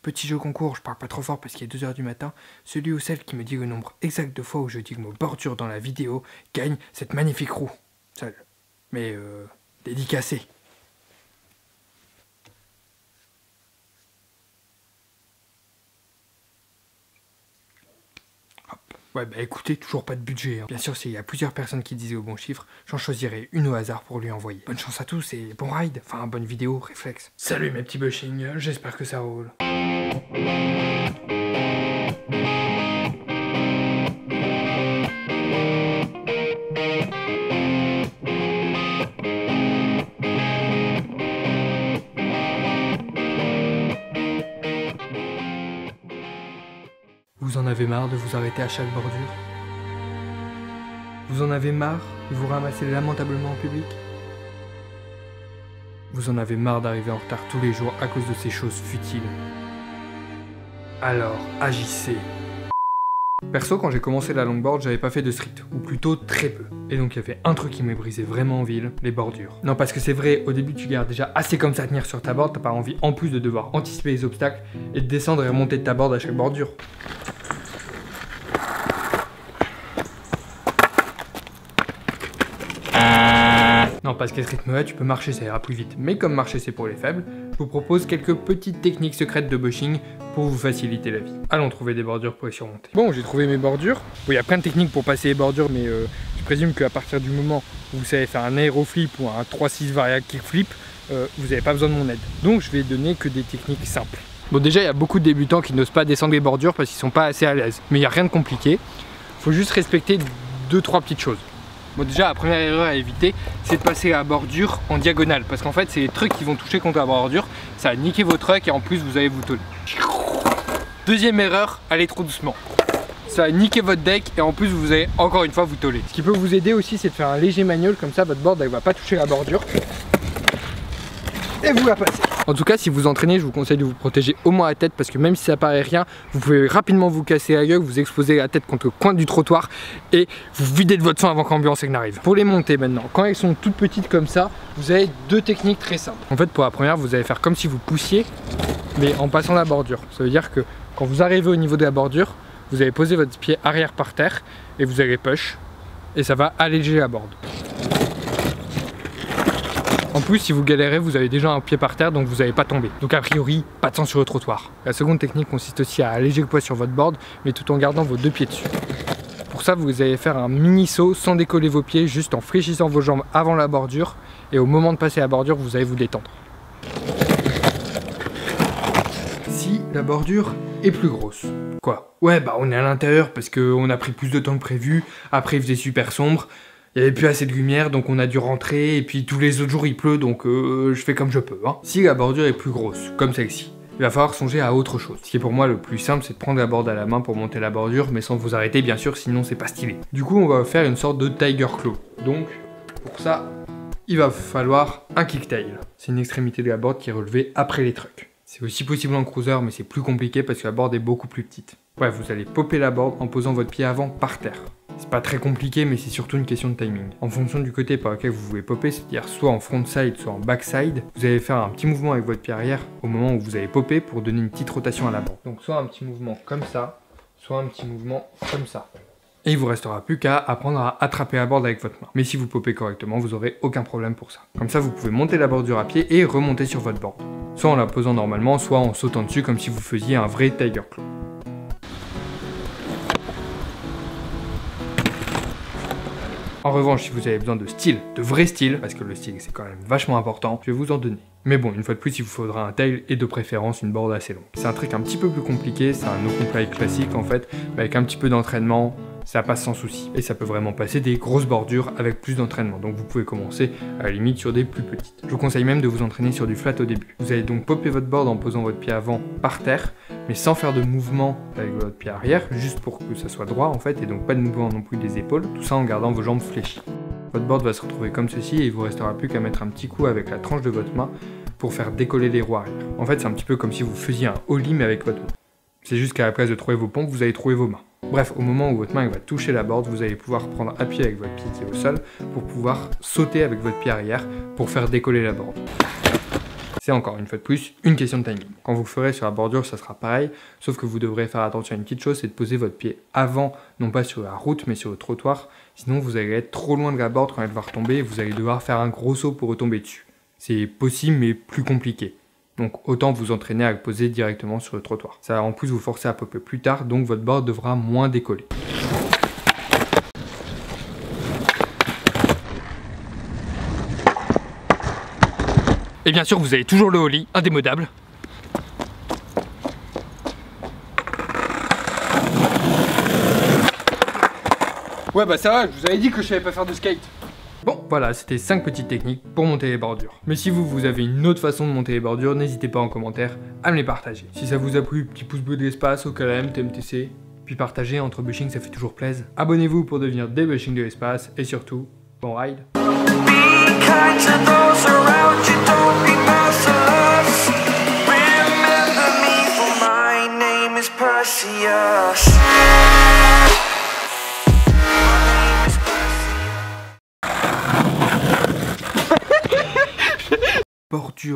Petit jeu concours, je parle pas trop fort parce qu'il est 2 h du matin. Celui ou celle qui me dit le nombre exact de fois où je dis le mot bordure dans la vidéo gagne cette magnifique roue. Seul. Mais dédicacée. Ouais, bah écoutez, toujours pas de budget. Hein. Bien sûr, s'il y a plusieurs personnes qui disaient au bon chiffre, j'en choisirai une au hasard pour lui envoyer. Bonne chance à tous et bon ride, enfin bonne vidéo, réflexe. Salut mes petits bushings, j'espère que ça roule. Vous en avez marre de vous arrêter à chaque bordure? Vous en avez marre de vous ramasser lamentablement en public? Vous en avez marre d'arriver en retard tous les jours à cause de ces choses futiles? Alors, agissez! Perso, quand j'ai commencé la longboard, j'avais pas fait de street, ou plutôt très peu. Et donc il y avait un truc qui m'est brisé vraiment en ville, les bordures. Non, parce que c'est vrai, au début tu gardes déjà assez comme ça à tenir sur ta board, t'as pas envie en plus de devoir anticiper les obstacles et de descendre et remonter de ta board à chaque bordure. Non, parce qu'à ce rythme-là, tu peux marcher, ça ira plus vite. Mais comme marcher, c'est pour les faibles, je vous propose quelques petites techniques secrètes de bushing pour vous faciliter la vie. Allons trouver des bordures pour les surmonter. Bon, j'ai trouvé mes bordures. Bon, il y a plein de techniques pour passer les bordures, mais je présume qu'à partir du moment où vous savez faire un aéroflip ou un 3-6 variable kickflip, vous n'avez pas besoin de mon aide. Donc, je vais donner que des techniques simples. Bon, déjà, il y a beaucoup de débutants qui n'osent pas descendre les bordures parce qu'ils sont pas assez à l'aise. Mais il n'y a rien de compliqué. Il faut juste respecter 2-3 petites choses. Bon, déjà la première erreur à éviter, c'est de passer la bordure en diagonale, parce qu'en fait c'est les trucs qui vont toucher contre la bordure, ça va niquer vos trucks et en plus vous allez vous toller. Deuxième erreur, allez trop doucement. Ça va niquer votre deck et en plus vous allez encore une fois vous toller. Ce qui peut vous aider aussi, c'est de faire un léger manual, comme ça votre board elle va pas toucher la bordure. Et vous la passez. En tout cas, si vous entraînez, je vous conseille de vous protéger au moins la tête parce que même si ça paraît rien, vous pouvez rapidement vous casser la gueule, vous exposer la tête contre le coin du trottoir et vous videz de votre sang avant que l'ambulance n'arrive. Pour les monter maintenant, quand elles sont toutes petites comme ça, vous avez 2 techniques très simples. En fait, pour la première, vous allez faire comme si vous poussiez, mais en passant la bordure. Ça veut dire que quand vous arrivez au niveau de la bordure, vous allez poser votre pied arrière par terre et vous allez push et ça va alléger la board. En plus, si vous galérez, vous avez déjà un pied par terre, donc vous n'allez pas tomber. Donc a priori, pas de sang sur le trottoir. La seconde technique consiste aussi à alléger le poids sur votre board, mais tout en gardant vos 2 pieds dessus. Pour ça, vous allez faire un mini saut sans décoller vos pieds, juste en fléchissant vos jambes avant la bordure. Et au moment de passer la bordure, vous allez vous détendre. Si la bordure est plus grosse. Quoi? Ouais, bah on est à l'intérieur parce qu'on a pris plus de temps que prévu. Après, il faisait super sombre. Il n'y avait plus assez de lumière, donc on a dû rentrer, et puis tous les autres jours il pleut, donc je fais comme je peux. Hein. Si la bordure est plus grosse, comme celle-ci, il va falloir songer à autre chose. Ce qui est pour moi le plus simple, c'est de prendre la board à la main pour monter la bordure, mais sans vous arrêter bien sûr, sinon c'est pas stylé. Du coup, on va faire une sorte de tiger claw. Donc, pour ça, il va falloir un kicktail. C'est une extrémité de la board qui est relevée après les trucks. C'est aussi possible en cruiser, mais c'est plus compliqué parce que la board est beaucoup plus petite. Bref, vous allez popper la board en posant votre pied avant par terre. C'est pas très compliqué, mais c'est surtout une question de timing. En fonction du côté par lequel vous voulez popper, c'est-à-dire soit en frontside, soit en backside, vous allez faire un petit mouvement avec votre pied arrière au moment où vous allez popper pour donner une petite rotation à la board. Donc soit un petit mouvement comme ça, soit un petit mouvement comme ça. Et il vous restera plus qu'à apprendre à attraper la board avec votre main. Mais si vous popez correctement, vous n'aurez aucun problème pour ça. Comme ça, vous pouvez monter la bordure à pied et remonter sur votre board. Soit en la posant normalement, soit en sautant dessus comme si vous faisiez un vrai tiger claw. En revanche, si vous avez besoin de style, de vrai style, parce que le style c'est quand même vachement important, je vais vous en donner. Mais bon, une fois de plus, il vous faudra un tail et de préférence une board assez longue. C'est un truc un petit peu plus compliqué, c'est un no comply classique en fait, mais avec un petit peu d'entraînement, ça passe sans souci. Et ça peut vraiment passer des grosses bordures avec plus d'entraînement. Donc vous pouvez commencer à la limite sur des plus petites. Je vous conseille même de vous entraîner sur du flat au début. Vous allez donc popper votre board en posant votre pied avant par terre, mais sans faire de mouvement avec votre pied arrière, juste pour que ça soit droit en fait, et donc pas de mouvement non plus des épaules, tout ça en gardant vos jambes fléchies. Votre board va se retrouver comme ceci et il vous restera plus qu'à mettre un petit coup avec la tranche de votre main pour faire décoller les roues arrière. En fait, c'est un petit peu comme si vous faisiez un ollie mais avec votre main. C'est juste qu'à la place de trouver vos pompes, vous allez trouver vos mains. Bref, au moment où votre main va toucher la board, vous allez pouvoir prendre appui avec votre pied qui est au sol pour pouvoir sauter avec votre pied arrière pour faire décoller la board. C'est encore une fois de plus une question de timing. Quand vous le ferez sur la bordure, ça sera pareil, sauf que vous devrez faire attention à une petite chose, c'est de poser votre pied avant, non pas sur la route, mais sur le trottoir. Sinon, vous allez être trop loin de la board quand elle va retomber et vous allez devoir faire un gros saut pour retomber dessus. C'est possible, mais plus compliqué. Donc autant vous entraîner à le poser directement sur le trottoir. Ça va en plus vous forcer à popper plus tard, donc votre board devra moins décoller. Et bien sûr, vous avez toujours le ollie, indémodable. Ouais bah ça va, je vous avais dit que je savais pas faire de skate. Bon, voilà, c'était 5 petites techniques pour monter les bordures. Mais si vous avez une autre façon de monter les bordures, n'hésitez pas en commentaire à me les partager. Si ça vous a plu, petit pouce bleu de l'espace, au KLM, TMTC, puis partagez, entre bushing ça fait toujours plaisir. Abonnez-vous pour devenir des bushing de l'espace, et surtout, bon ride.